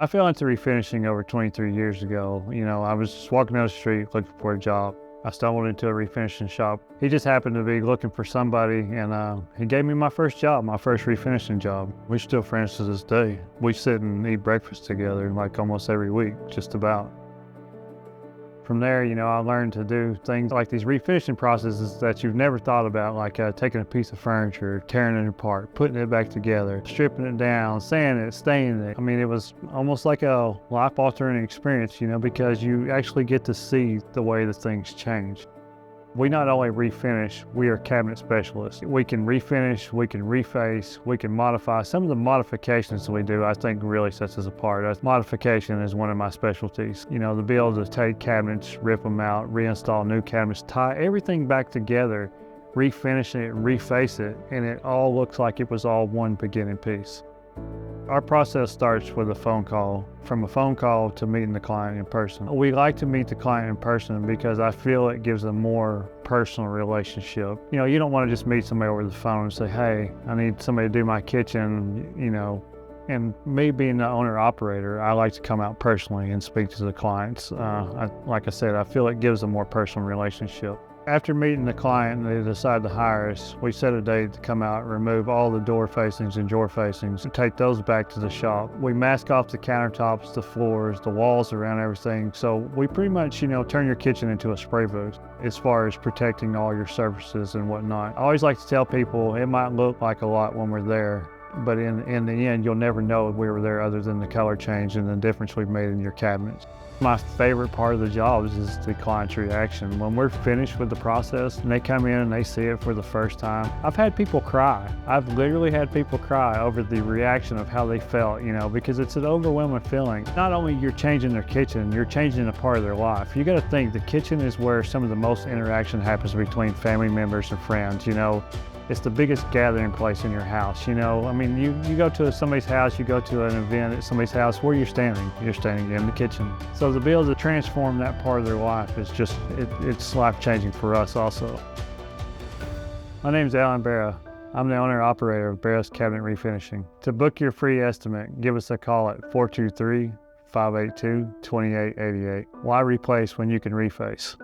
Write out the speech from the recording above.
I fell into refinishing over 23 years ago. I was just walking down the street looking for a job. I stumbled into a refinishing shop. He just happened to be looking for somebody, and he gave me my first job, my first refinishing job. We're still friends to this day. We sit and eat breakfast together like almost every week, just about. From there, I learned to do things like these refinishing processes that you've never thought about, like taking a piece of furniture, tearing it apart, putting it back together, stripping it down, sanding it, staining it. I mean, it was almost like a life-altering experience, because you actually get to see the way the things change. We not only refinish, we are cabinet specialists. We can refinish, we can reface, we can modify. Some of the modifications we do, I think, really sets us apart. Modification is one of my specialties. To be able to take cabinets, rip them out, reinstall new cabinets, tie everything back together, refinish it, reface it, and it all looks like it was all one beginning piece. Our process starts with a phone call. From a phone call to meeting the client in person. We like to meet the client in person because I feel it gives a more personal relationship. You don't want to just meet somebody over the phone and say, hey, I need somebody to do my kitchen, And me being the owner-operator, I like to come out personally and speak to the clients. Like I said, I feel it gives a more personal relationship. After meeting the client and they decide to hire us, we set a date to come out and remove all the door facings and drawer facings and take those back to the shop. We mask off the countertops, the floors, the walls around everything. So we pretty much, turn your kitchen into a spray booth as far as protecting all your surfaces and whatnot. I always like to tell people it might look like a lot when we're there, but in the end, you'll never know we were there other than the color change and the difference we've made in your cabinets. My favorite part of the job is the client's reaction. When we're finished with the process and they come in and they see it for the first time, I've had people cry. I've literally had people cry over the reaction of how they felt, because it's an overwhelming feeling. Not only you're changing their kitchen, you're changing a part of their life. You gotta think the kitchen is where some of the most interaction happens between family members and friends, It's the biggest gathering place in your house, You go to somebody's house, you go to an event at somebody's house, where you're standing in the kitchen. So to be able to transform that part of their life is just, it's life-changing for us also. My name's Barra. I'm the owner-operator of Barra's Cabinet Refinishing. To book your free estimate, give us a call at 423-582-2888. Why replace when you can reface?